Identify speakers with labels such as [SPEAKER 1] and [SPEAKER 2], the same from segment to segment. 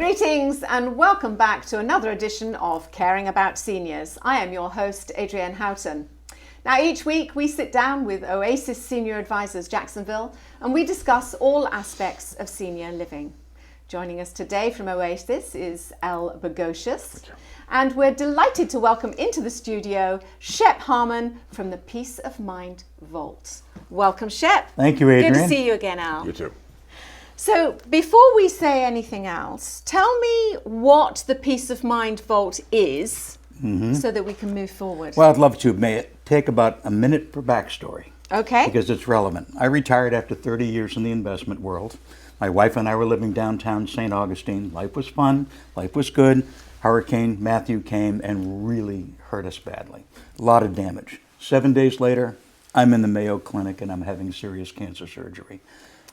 [SPEAKER 1] Greetings and welcome back to another edition of Caring About Seniors. I am your host, Adrienne Houghton. Now, each week we sit down with Oasis Senior Advisors Jacksonville and we discuss all aspects of senior living. Joining us today from Oasis is Al Bagocious, and we're delighted to welcome into the studio Shep Harmon from the Peace of Mind Vault. Welcome, Shep.
[SPEAKER 2] Thank you, Adrienne.
[SPEAKER 1] Good to see you again, Al.
[SPEAKER 3] You too.
[SPEAKER 1] So before we say anything else, tell me what the Peace of Mind Vault is so that we can move forward.
[SPEAKER 2] Well, I'd love to. May it take about a minute for backstory.
[SPEAKER 1] Okay.
[SPEAKER 2] Because it's relevant. I retired after 30 years in the investment world. My wife and I were living downtown St. Augustine. Life was fun. Life was good. Hurricane Matthew came and really hurt us badly. A lot of damage. 7 days later, I'm in the Mayo Clinic and I'm having serious cancer surgery.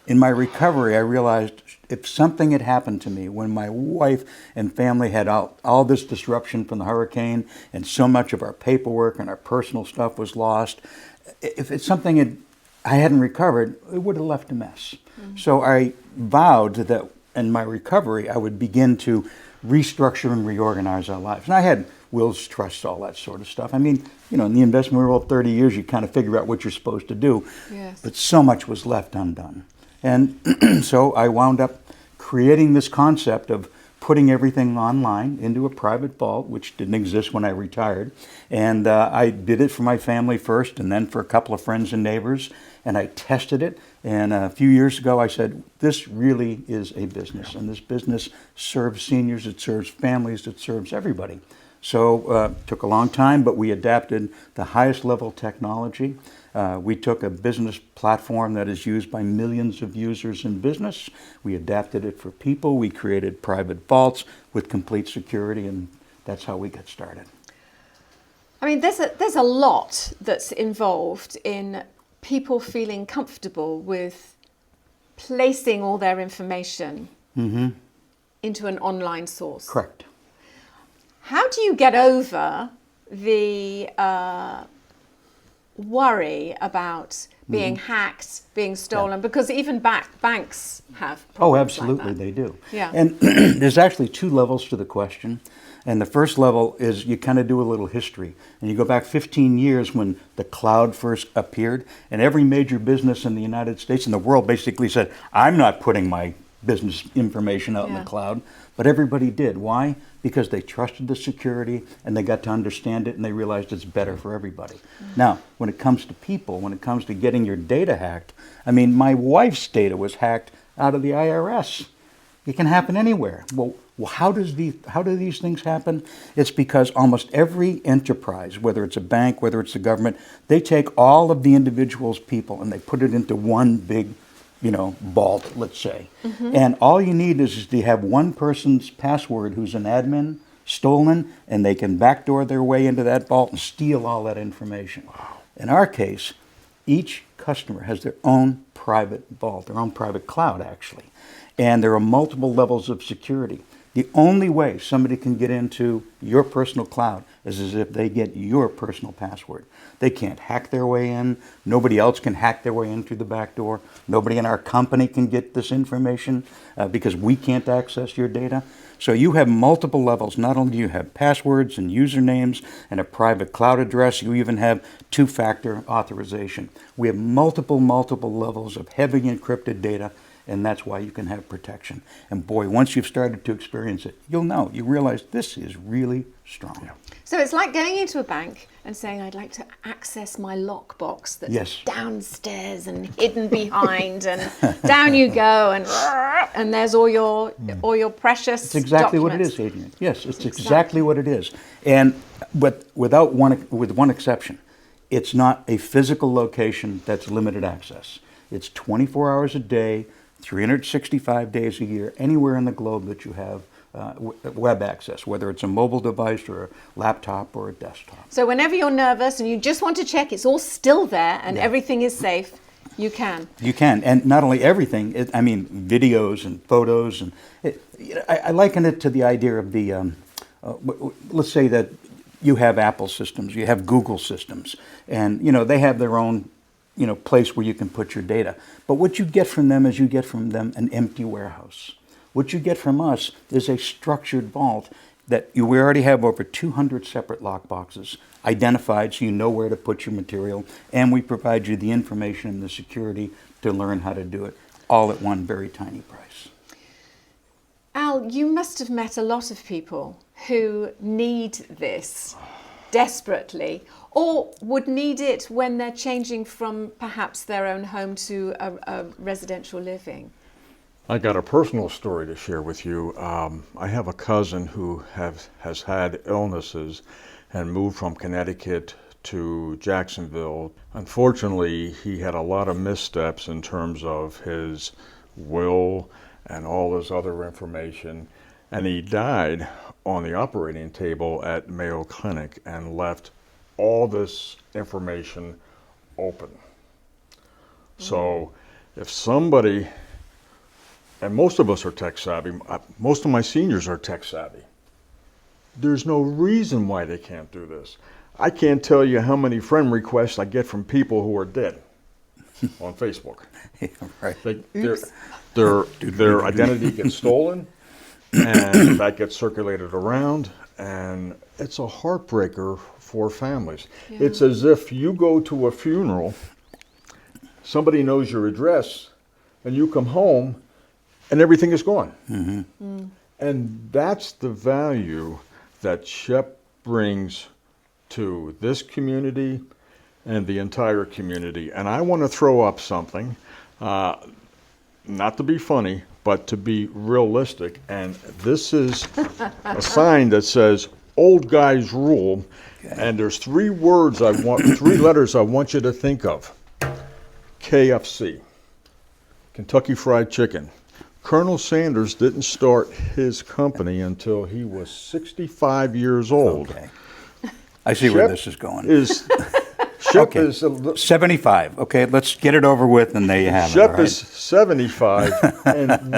[SPEAKER 2] In my recovery, I realized if something had happened to me when my wife and family had all this disruption from the hurricane and so much of our paperwork and our personal stuff was lost, if it's something I hadn't recovered, it would have left a mess. So I vowed that in my recovery, I would begin to restructure and reorganize our lives. And I had wills, trusts, all that sort of stuff. I mean, you know, in the investment world, 30 years, you kind of figure out what you're supposed to do.
[SPEAKER 1] Yes.
[SPEAKER 2] But so much was left undone. And so I wound up creating this concept of putting everything online into a private vault, which didn't exist when I retired. And I did it for my family first and then for a couple of friends and neighbors. And I tested it. And a few years ago, I said, this really is a business. And this business serves seniors, it serves families, it serves everybody. So it took a long time, but we adapted the highest level technology. We took a business platform that is used by millions of users in business. We adapted it for people. We created private vaults with complete security, and that's how we got started.
[SPEAKER 1] I mean, there's a lot that's involved in people feeling comfortable with placing all their information into an online source.
[SPEAKER 2] Correct.
[SPEAKER 1] How do you get over the worry about being hacked, being stolen? Because even banks have problems.
[SPEAKER 2] Oh, absolutely,
[SPEAKER 1] like that.
[SPEAKER 2] they do.
[SPEAKER 1] Yeah.
[SPEAKER 2] And there's actually two levels to the question. And the first level is you kind of do a little history. And you go back 15 years when the cloud first appeared, and every major business in the United States and the world basically said, I'm not putting my business information out in the cloud. But everybody did. Why? Because they trusted the security and they got to understand it and they realized it's better for everybody. Now, when it comes to people, when it comes to getting your data hacked, I mean, my wife's data was hacked out of the IRS. It can happen anywhere. Well, how do these things happen? It's because almost every enterprise, whether it's a bank, whether it's the government, they take all of the individual's people and they put it into one big vault, let's say. And all you need is to have one person's password who's an admin stolen, and they can backdoor their way into that vault and steal all that information. Wow. In our case, each customer has their own private vault, their own private cloud, actually. And there are multiple levels of security. The only way somebody can get into your personal cloud is as if they get your personal password. They can't hack their way in. Nobody else can hack their way in through the back door. Nobody in our company can get this information because we can't access your data. So you have multiple levels. Not only do you have passwords and usernames and a private cloud address, you even have two-factor authorization. We have multiple levels of heavy encrypted data, and that's why you can have protection. And boy, once you've started to experience it, you'll know. You realize this is really strong. Yeah.
[SPEAKER 1] So it's like going into a bank and saying, I'd like to access my lockbox that's downstairs and hidden behind, and down you go, and there's all your precious
[SPEAKER 2] It's exactly
[SPEAKER 1] documents.
[SPEAKER 2] what it is, Adrienne. Yes, it's exactly what it is. And with one exception, it's not a physical location that's limited access. It's 24 hours a day, 365 days a year, anywhere in the globe that you have web access, whether it's a mobile device or a laptop or a desktop.
[SPEAKER 1] So whenever you're nervous and you just want to check it's all still there and everything is safe, you can.
[SPEAKER 2] You can, and not only everything, videos and photos. And I liken it to the idea of the, let's say that you have Apple systems, you have Google systems, and they have their own place where you can put your data. But what you get from them is you get from them an empty warehouse. What you get from us is a structured vault that we already have over 200 separate lockboxes identified so you know where to put your material, and we provide you the information and the security to learn how to do it, all at one very tiny price.
[SPEAKER 1] Al, you must have met a lot of people who need this desperately, or would need it when they're changing from perhaps their own home to a residential living.
[SPEAKER 3] I got a personal story to share with you. I have a cousin who has had illnesses and moved from Connecticut to Jacksonville. Unfortunately, he had a lot of missteps in terms of his will and all this other information, and he died on the operating table at Mayo Clinic and left all this information open. So if somebody, and most of us are tech savvy, most of my seniors are tech savvy, there's no reason why they can't do this. I can't tell you how many friend requests I get from people who are dead on Facebook.
[SPEAKER 2] Yeah, right.
[SPEAKER 3] Their identity gets stolen, and that gets circulated around, and it's a heartbreaker for families.
[SPEAKER 1] Yeah.
[SPEAKER 3] It's as if you go to a funeral, somebody knows your address, and you come home, and everything is gone. And that's the value that SHEP brings to this community and the entire community. And I want to throw up something, not to be funny, but to be realistic. And this is a sign that says "Old Guys Rule," and there's three letters I want you to think of. KFC, Kentucky Fried Chicken. Colonel Sanders didn't start his company until he was 65 years old.
[SPEAKER 2] Okay. I see where this is going.
[SPEAKER 3] SHEP
[SPEAKER 2] Okay.
[SPEAKER 3] is
[SPEAKER 2] 75. Okay, let's get it over with, and there you have it.
[SPEAKER 3] SHEP
[SPEAKER 2] all right?
[SPEAKER 3] is 75, and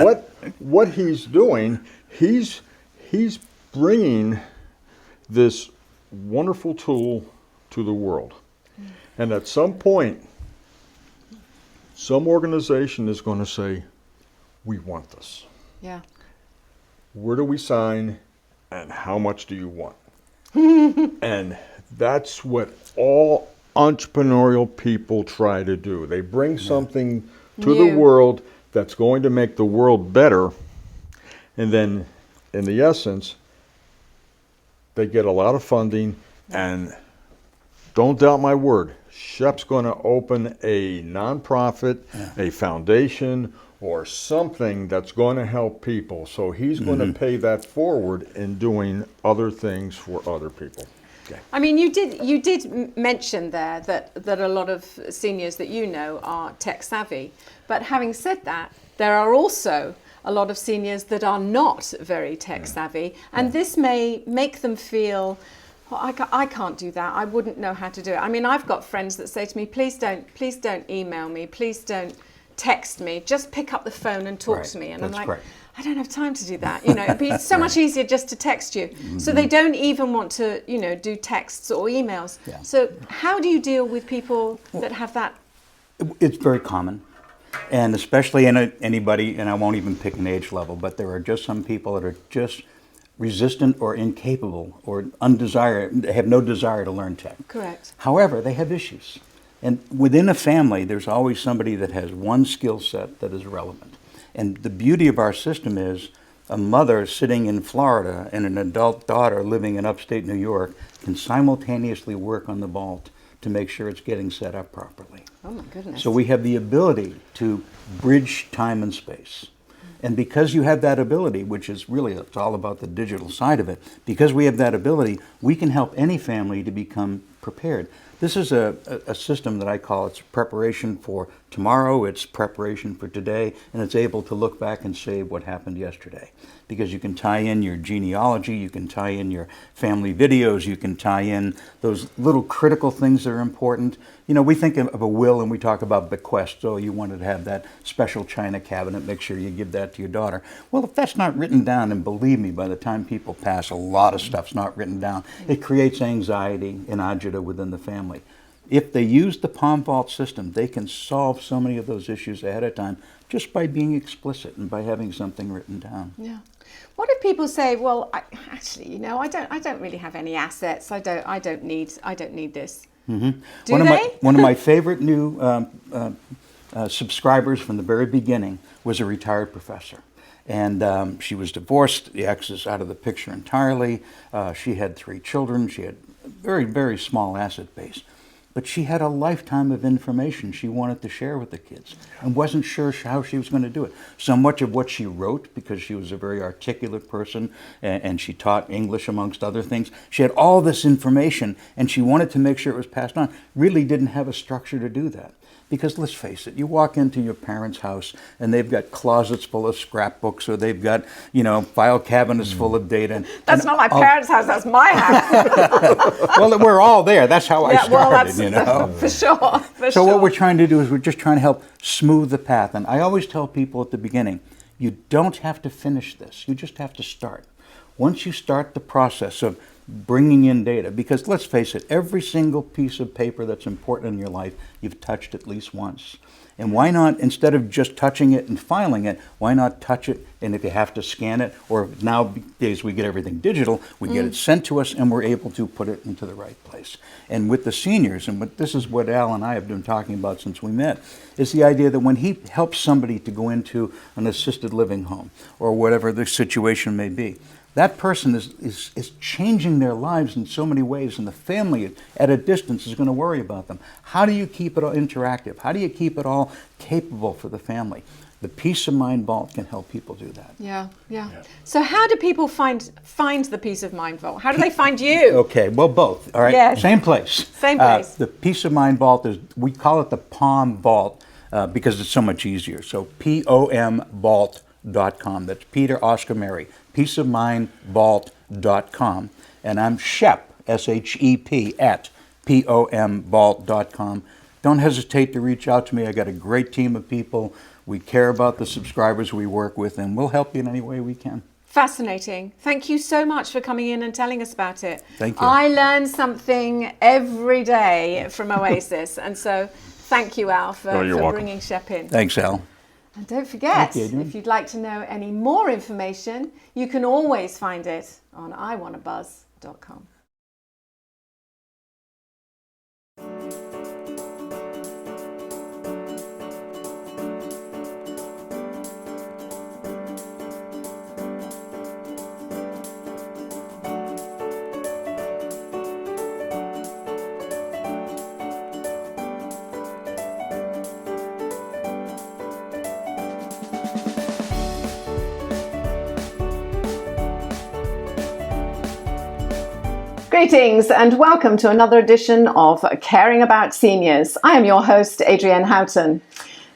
[SPEAKER 3] what he's doing, he's bringing this wonderful tool to the world. And at some point, some organization is going to say, "We want this.
[SPEAKER 1] Yeah.
[SPEAKER 3] Where do we sign, and how much do you want?" And that's what all entrepreneurial people try to do. They bring something to the
[SPEAKER 1] New.
[SPEAKER 3] world that's going to make the world better, and then in the essence, they get a lot of funding, and don't doubt my word, SHEP's going to open a nonprofit, a foundation, or something that's going to help people. So he's going to pay that forward in doing other things for other people. Okay.
[SPEAKER 1] I mean, you did mention there that a lot of seniors that you know are tech savvy. But having said that, there are also a lot of seniors that are not very tech savvy, and this may make them feel, well, I can't do that. I wouldn't know how to do it. I mean, I've got friends that say to me, please don't email me. Please don't text me. Just pick up the phone and talk to me. And
[SPEAKER 2] That's
[SPEAKER 1] I'm like,
[SPEAKER 2] correct.
[SPEAKER 1] I don't have time to do that. You know, it'd be so much easier just to text you. So they don't even want to, you know, do texts or emails.
[SPEAKER 2] Yeah.
[SPEAKER 1] So how do you deal with people that have that?
[SPEAKER 2] It's very common, and especially in anybody, and I won't even pick an age level, but there are just some people that are just resistant or incapable or have no desire to learn tech.
[SPEAKER 1] Correct.
[SPEAKER 2] However, they have issues. And within a family, there's always somebody that has one skill set that is relevant. And the beauty of our system is a mother sitting in Florida and an adult daughter living in upstate New York can simultaneously work on the vault to make sure it's getting set up properly.
[SPEAKER 1] Oh my goodness.
[SPEAKER 2] So we have the ability to bridge time and space. And because you have that ability, which is really, it's all about the digital side of it, because we have that ability, we can help any family to become prepared. This is a system that I call it's preparation for tomorrow, it's preparation for today, and it's able to look back and save what happened yesterday. Because you can tie in your genealogy, you can tie in your family videos, you can tie in those little critical things that are important. You know, we think of a will and we talk about bequest. So you wanted to have that special china cabinet, make sure you give that to your daughter. Well, if that's not written down, and believe me, by the time people pass, a lot of stuff's not written down. It creates anxiety and agita within the family. if they use the Palm Vault system, they can solve so many of those issues ahead of time just by being explicit and by having something written down.
[SPEAKER 1] Yeah. What if people say, well, actually, you know, I don't really have any assets. I don't need this.
[SPEAKER 2] Mm-hmm.
[SPEAKER 1] Do they?
[SPEAKER 2] One of my favorite new subscribers from the very beginning was a retired professor. And she was divorced. The ex is out of the picture entirely. She had 3 children. She had a very, very small asset base. But she had a lifetime of information she wanted to share with the kids and wasn't sure how she was going to do it. So much of what she wrote, because she was a very articulate person and she taught English amongst other things, she had all this information and she wanted to make sure it was passed on, really didn't have a structure to do that. Because let's face it, you walk into your parents' house and they've got closets full of scrapbooks, or they've got, you know, file cabinets full of data.
[SPEAKER 1] That's not my parents' house, that's my house.
[SPEAKER 2] Well, we're all there. That's how I started,
[SPEAKER 1] well, that's,
[SPEAKER 2] you know.
[SPEAKER 1] For sure.
[SPEAKER 2] So what we're trying to do is we're just trying to help smooth the path. And I always tell people at the beginning, you don't have to finish this. You just have to start. Once you start the process of bringing in data, because let's face it, every single piece of paper that's important in your life, you've touched at least once. And why not, instead of just touching it and filing it, why not touch it, and if you have to scan it, or nowadays we get everything digital, we get it sent to us and we're able to put it into the right place. And with the seniors, and this is what Al and I have been talking about since we met, is the idea that when he helps somebody to go into an assisted living home, or whatever the situation may be, that person is changing their lives in so many ways, and the family at a distance is going to worry about them. How do you keep it all interactive? How do you keep it all capable for the family? The Peace of Mind Vault can help people do that.
[SPEAKER 1] Yeah. So how do people find the Peace of Mind Vault? How do they find you?
[SPEAKER 2] Okay, well, both. All right,
[SPEAKER 1] Yes.
[SPEAKER 2] Same place.
[SPEAKER 1] Same place.
[SPEAKER 2] The Peace of Mind Vault we call it the Palm Vault because it's so much easier. So POMVault.com. That's Peter, Oscar, Mary. peaceofmindvault.com. And I'm Shep, S-H-E-P, at POMVault.com. Don't hesitate to reach out to me. I got a great team of people. We care about the subscribers we work with, and we'll help you in any way we can.
[SPEAKER 1] Fascinating. Thank you so much for coming in and telling us about it.
[SPEAKER 2] Thank you.
[SPEAKER 1] I learn something every day from Oasis, and so thank you, Al, for
[SPEAKER 3] welcome.
[SPEAKER 1] bringing Shep in.
[SPEAKER 2] Thanks, Al.
[SPEAKER 1] And don't forget,
[SPEAKER 2] Thank you,
[SPEAKER 1] if you'd like to know any more information, you can always find it on iwannabuzz.com. Greetings and welcome to another edition of Caring About Seniors. I am your host, Adrienne Houghton.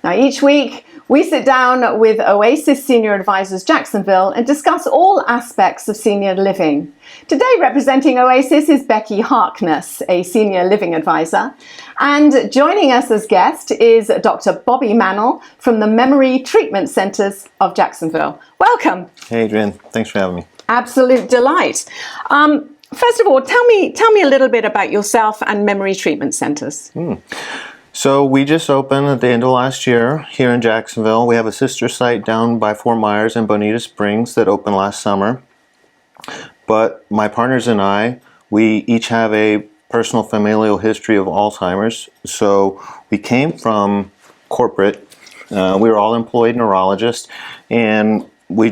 [SPEAKER 1] Now, each week we sit down with Oasis Senior Advisors Jacksonville and discuss all aspects of senior living. Today, representing Oasis is Becky Harkness, a senior living advisor. And joining us as guest is Dr. Bobby Mannell from the Memory Treatment Centers of Jacksonville. Welcome.
[SPEAKER 4] Hey, Adrienne. Thanks for having me.
[SPEAKER 1] Absolute delight. First of all, tell me a little bit about yourself and Memory Treatment Centers.
[SPEAKER 4] So we just opened at the end of last year here in Jacksonville. We have a sister site down by Fort Myers and Bonita Springs that opened last summer. But my partners and I, we each have a personal familial history of Alzheimer's. So we came from corporate. We were all employed neurologists, and we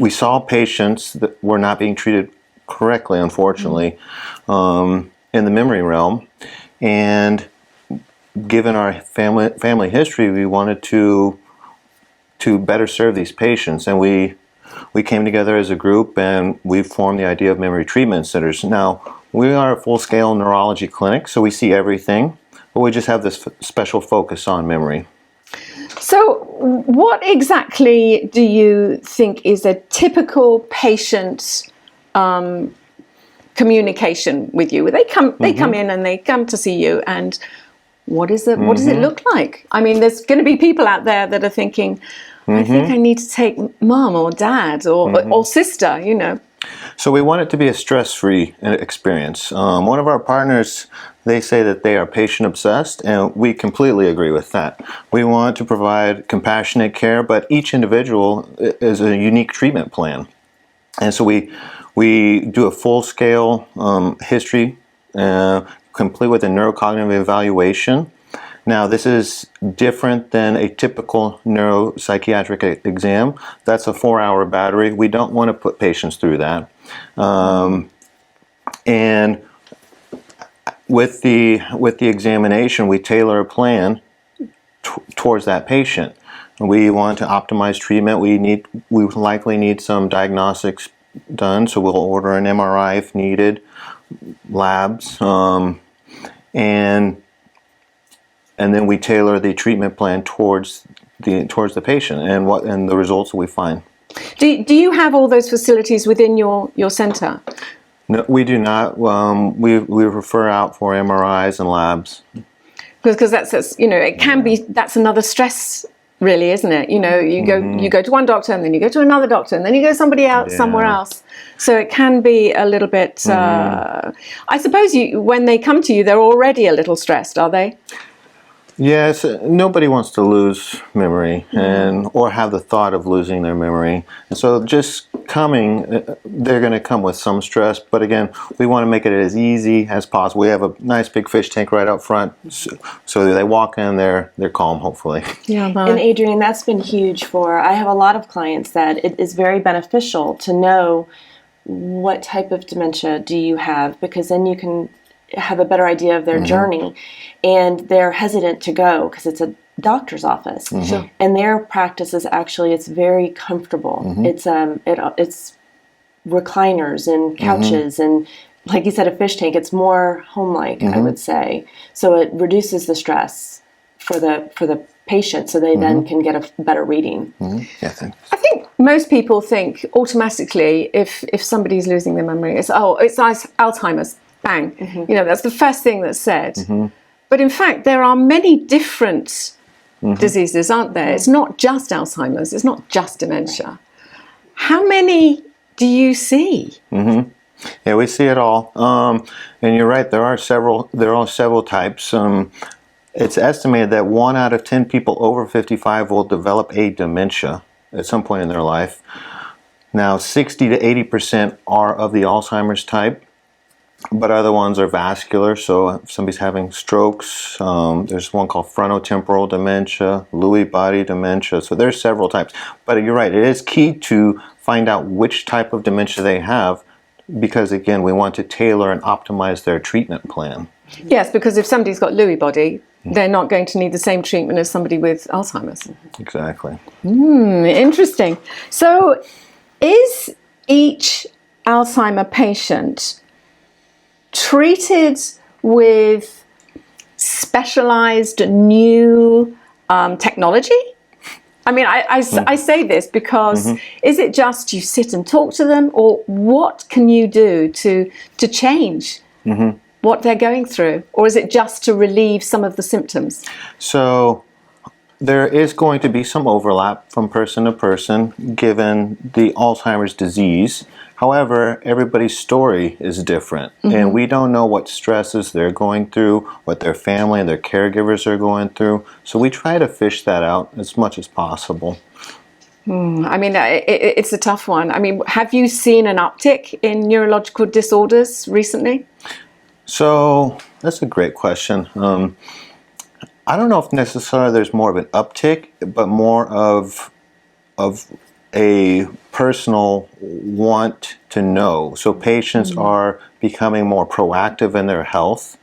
[SPEAKER 4] saw patients that were not being treated correctly, unfortunately, in the memory realm. And given our family history, we wanted to better serve these patients. And we came together as a group, and we formed the idea of Memory Treatment Centers. Now, we are a full-scale neurology clinic, so we see everything, but we just have this special focus on memory.
[SPEAKER 1] So what exactly do you think is a typical patient communication with you? They come in and they come to see you, and what does it look like? I mean, there's going to be people out there that are thinking, I think I need to take mom or dad or sister, you know.
[SPEAKER 4] So we want it to be a stress-free experience. One of our partners, they say that they are patient-obsessed, and we completely agree with that. We want to provide compassionate care, but each individual is a unique treatment plan. And so we do a full-scale history, complete with a neurocognitive evaluation. Now, this is different than a typical neuropsychiatric exam. That's a 4-hour battery. We don't want to put patients through that. And with the examination, we tailor a plan towards that patient. We want to optimize treatment. We likely need some diagnostics done, so we'll order an MRI if needed, labs, and then we tailor the treatment plan towards the patient and the results we find.
[SPEAKER 1] Do you have all those facilities within your centre?
[SPEAKER 4] No, we do not. We refer out for MRIs and labs.
[SPEAKER 1] Because that's it can be, that's another stress, really, isn't it? You go to one doctor and then you go to another doctor and then you go somewhere else. So it can be a little bit. I suppose when they come to you, they're already a little stressed, are they?
[SPEAKER 4] Yes, nobody wants to lose memory or have the thought of losing their memory. And so just coming, they're going to come with some stress, but again, we want to make it as easy as possible. We have a nice big fish tank right out front, so they walk in there, they're calm, hopefully.
[SPEAKER 1] Yeah,
[SPEAKER 5] and Adrienne, that's been huge I have a lot of clients that it is very beneficial to know what type of dementia do you have, because then you can have a better idea of their journey, and they're hesitant to go because it's a doctor's office, and their practice is it's very comfortable. It's recliners and couches and, like you said, a fish tank. It's more home-like, I would say. So it reduces the stress for the patient, so they then can get a better reading.
[SPEAKER 4] Yeah, thanks.
[SPEAKER 1] I think most people think automatically if somebody's losing their memory, it's Alzheimer's. Bang. That's the first thing that's said. But in fact, there are many different diseases, aren't there? It's not just Alzheimer's. It's not just dementia. How many do you see?
[SPEAKER 4] Yeah, we see it all. And you're right. There are several types. It's estimated that 1 out of 10 people over 55 will develop a dementia at some point in their life. Now, 60 to 80% are of the Alzheimer's type. But other ones are vascular, so if somebody's having strokes, there's one called frontotemporal dementia, Lewy body dementia, so there's several types. But you're right, it is key to find out which type of dementia they have, because again, we want to tailor and optimize their treatment plan.
[SPEAKER 1] Yes, because if somebody's got Lewy body, they're not going to need the same treatment as somebody with Alzheimer's.
[SPEAKER 4] Exactly.
[SPEAKER 1] Interesting. So is each Alzheimer patient treated with specialized new technology? I mean, I say this because is it just you sit and talk to them, or what can you do to change what they're going through? Or is it just to relieve some of the symptoms?
[SPEAKER 4] So there is going to be some overlap from person to person given the Alzheimer's disease. However, everybody's story is different, and we don't know what stresses they're going through, what their family and their caregivers are going through. So we try to fish that out as much as possible.
[SPEAKER 1] I mean, it's a tough one. I mean, have you seen an uptick in neurological disorders recently?
[SPEAKER 4] So that's a great question. I don't know if necessarily there's more of an uptick, but more of a personal want to know. So patients are becoming more proactive in their health,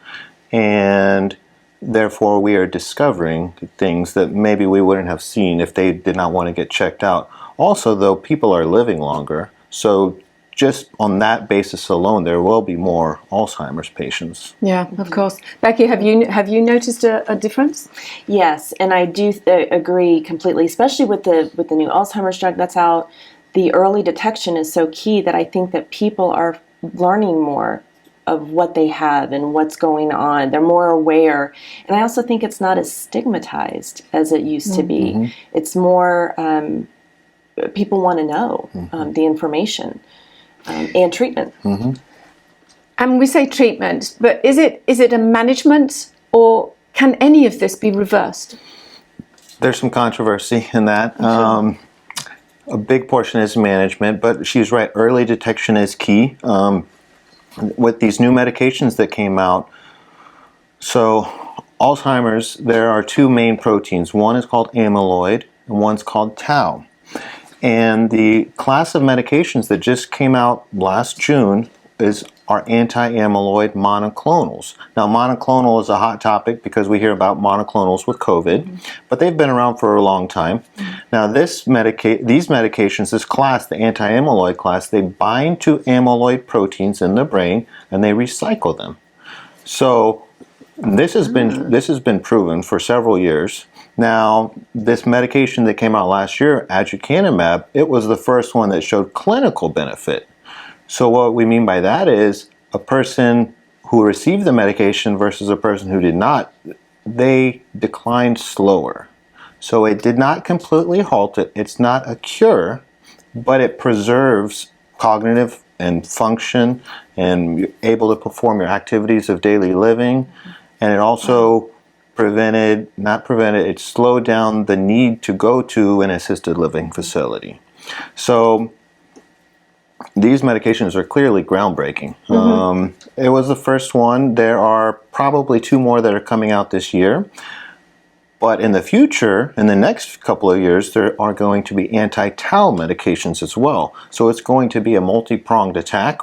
[SPEAKER 4] and therefore we are discovering things that maybe we wouldn't have seen if they did not want to get checked out. Also, though, people are living longer, so just on that basis alone, there will be more Alzheimer's patients.
[SPEAKER 1] Yeah, of course. Becky, have you noticed a difference?
[SPEAKER 5] Yes, and I do agree completely, especially with the new Alzheimer's drug that's out. The early detection is so key that I think that people are learning more of what they have and what's going on. They're more aware. And I also think it's not as stigmatized as it used to be. It's more, people want to know the information. and treatment.
[SPEAKER 1] And we say treatment, but is it a management, or can any of this be reversed?
[SPEAKER 4] There's some controversy in that. A big portion is management, but she's right. Early detection is key. With these new medications that came out, so Alzheimer's, there are two main proteins. One is called amyloid, and one's called tau. And the class of medications that just came out last June are anti-amyloid monoclonals. Now, monoclonal is a hot topic because we hear about monoclonals with COVID, but they've been around for a long time. Now, these medications, this class, the anti-amyloid class, they bind to amyloid proteins in the brain and they recycle them. So this has been proven for several years. Now, this medication that came out last year, aducanumab, it was the first one that showed clinical benefit. So what we mean by that is a person who received the medication versus a person who did not, they declined slower. So it did not completely halt it. It's not a cure, but it preserves cognitive and function, and you're able to perform your activities of daily living. And it also it slowed down the need to go to an assisted living facility. So these medications are clearly groundbreaking. It was the first one. There are probably two more that are coming out this year. But in the future, in the next couple of years, there are going to be anti-tau medications as well. So it's going to be a multi-pronged attack.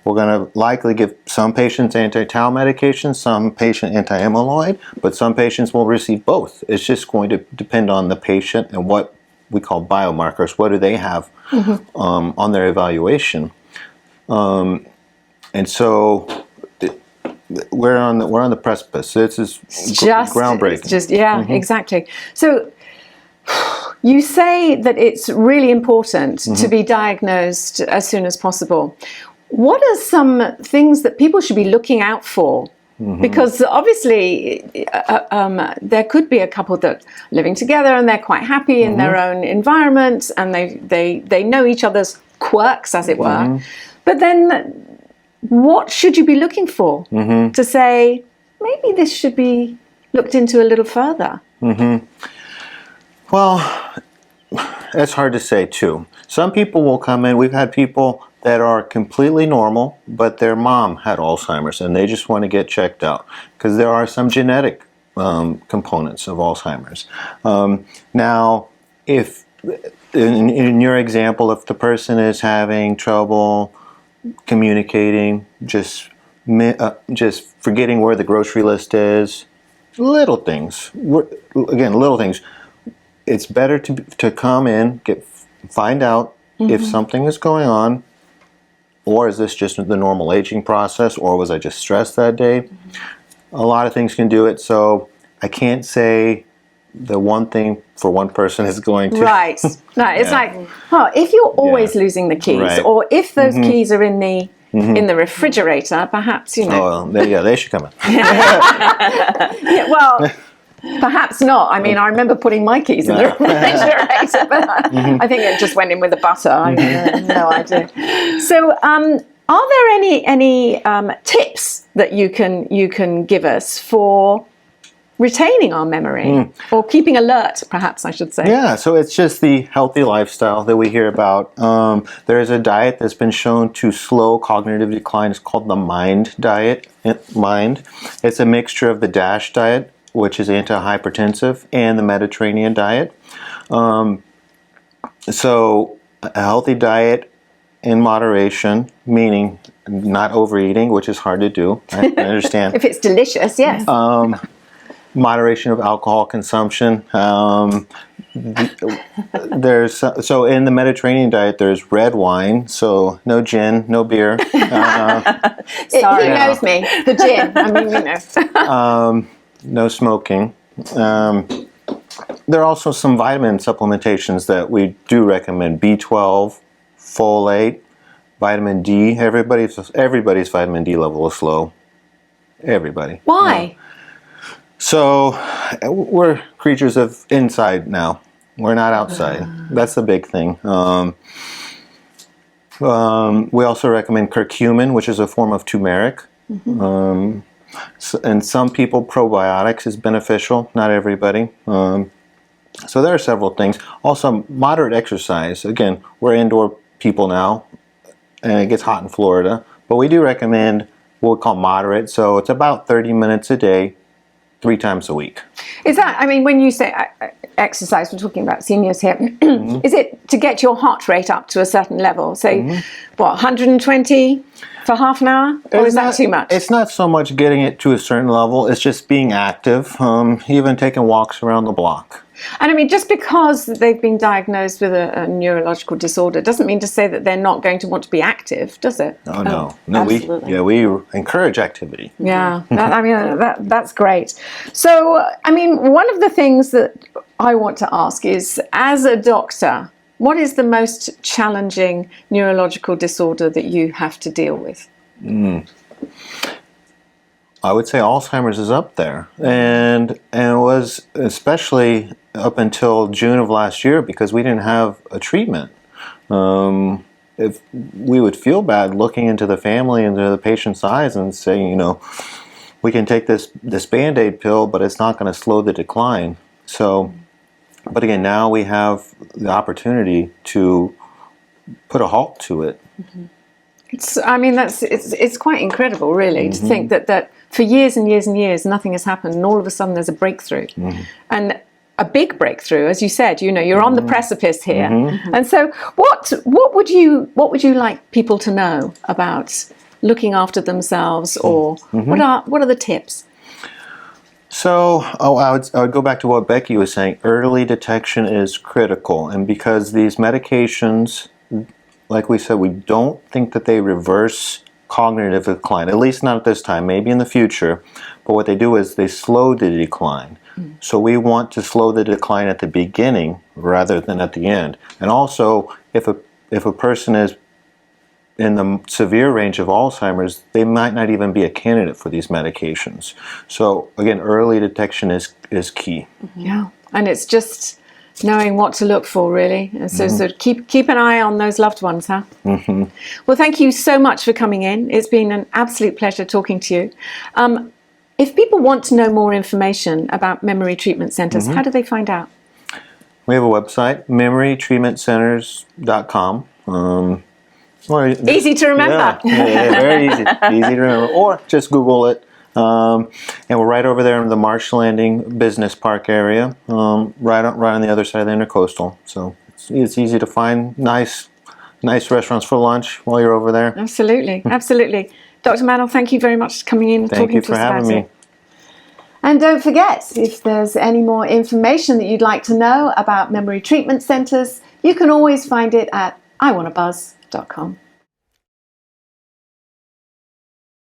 [SPEAKER 4] We're going to likely give some patients anti-tau medications, some patient anti-amyloid, but some patients will receive both. It's just going to depend on the patient and what we call biomarkers. What do they have on their evaluation? And so we're on the precipice. This is groundbreaking.
[SPEAKER 1] Exactly. So you say that it's really important to be diagnosed as soon as possible. What are some things that people should be looking out for? Because obviously there could be a couple that are living together and they're quite happy in their own environment, and they know each other's quirks, as it were. But then what should you be looking for to say, maybe this should be looked into a little further?
[SPEAKER 4] Well, it's hard to say too. Some people will come in. We've had people that are completely normal, but their mom had Alzheimer's and they just want to get checked out because there are some genetic components of Alzheimer's. Now, if in your example, if the person is having trouble communicating, just forgetting where the grocery list is, little things. It's better to come in, find out if something is going on, or is this just the normal aging process, or was I just stressed that day? A lot of things can do it, so I can't say the one thing for one person is going to...
[SPEAKER 1] Right. No, it's like, if you're always losing the keys, or if those keys are in the refrigerator, perhaps,
[SPEAKER 4] Oh, they should come in.
[SPEAKER 1] Perhaps not. I mean, I remember putting my keys in the refrigerator, but I think it just went in with the butter. I have no idea. So, are there any tips that you can give us for retaining our memory or keeping alert, perhaps I should say?
[SPEAKER 4] Yeah, so it's just the healthy lifestyle that we hear about. There is a diet that's been shown to slow cognitive decline. It's called the MIND diet. MIND. It's a mixture of the DASH diet, which is antihypertensive, and the Mediterranean diet. So a healthy diet in moderation, meaning not overeating, which is hard to do. I understand.
[SPEAKER 1] If it's delicious, yes.
[SPEAKER 4] Moderation of alcohol consumption. So in the Mediterranean diet, there's red wine, so no gin, no beer.
[SPEAKER 1] Sorry, he knows me. The gin. I mean,
[SPEAKER 4] No smoking. There are also some vitamin supplementations that we do recommend: B12, folate, vitamin D. Everybody's vitamin D level is low. Everybody.
[SPEAKER 1] Why?
[SPEAKER 4] So we're creatures of inside now. We're not outside. That's the big thing. We also recommend curcumin, which is a form of turmeric. And some people, probiotics is beneficial, not everybody. So there are several things. Also, moderate exercise. Again, we're indoor people now, and it gets hot in Florida, but we do recommend what we call moderate. So it's about 30 minutes a day, 3 times a week.
[SPEAKER 1] Is that, I mean, when you say exercise, we're talking about seniors here, is it to get your heart rate up to a certain level? Say, what, 120 for half an hour? Or is that too much?
[SPEAKER 4] It's not so much getting it to a certain level, it's just being active, even taking walks around the block.
[SPEAKER 1] And I mean, just because they've been diagnosed with a neurological disorder doesn't mean to say that they're not going to want to be active, does it?
[SPEAKER 4] Oh, no.
[SPEAKER 5] absolutely.
[SPEAKER 4] We encourage activity.
[SPEAKER 1] Yeah, that's great. So, I mean, one of the things that I want to ask is, as a doctor, what is the most challenging neurological disorder that you have to deal with?
[SPEAKER 4] I would say Alzheimer's is up there, and it was especially up until June of last year because we didn't have a treatment. If we would feel bad looking into the family, into the patient's eyes, and saying, you know, we can take this Band-Aid pill, but it's not going to slow the decline. So, but again, now we have the opportunity to put a halt to it.
[SPEAKER 1] It's quite incredible, really, to think that for years and years and years nothing has happened, and all of a sudden there's a breakthrough, and a big breakthrough, as you said. You know, you're on the precipice here, and so what would you like people to know about looking after themselves, or what are the tips?
[SPEAKER 4] So, I would go back to what Becky was saying. Early detection is critical, and because these medications, like we said, we don't think that they reverse cognitive decline, at least not at this time, maybe in the future. But what they do is they slow the decline. So we want to slow the decline at the beginning rather than at the end. And also, if a person is in the severe range of Alzheimer's, they might not even be a candidate for these medications. So again, early detection is key.
[SPEAKER 1] Yeah, and it's just knowing what to look for, really. And so keep an eye on those loved ones, huh? Well, thank you so much for coming in. It's been an absolute pleasure talking to you. If people want to know more information about memory treatment centers, how do they find out?
[SPEAKER 4] We have a website, memorytreatmentcenters.com.
[SPEAKER 1] Easy to remember.
[SPEAKER 4] Yeah, very easy to remember. Or just Google it. And we're right over there in the Marsh Landing Business Park area, right on the other side of the Intercoastal. So it's easy to find nice restaurants for lunch while you're over there.
[SPEAKER 1] Absolutely, absolutely. Dr. Mannell, thank you very much for coming in and talking to us about it.
[SPEAKER 4] Thank you for having me.
[SPEAKER 1] And don't forget, if there's any more information that you'd like to know about memory treatment centres, you can always find it at iwannabuzz.com.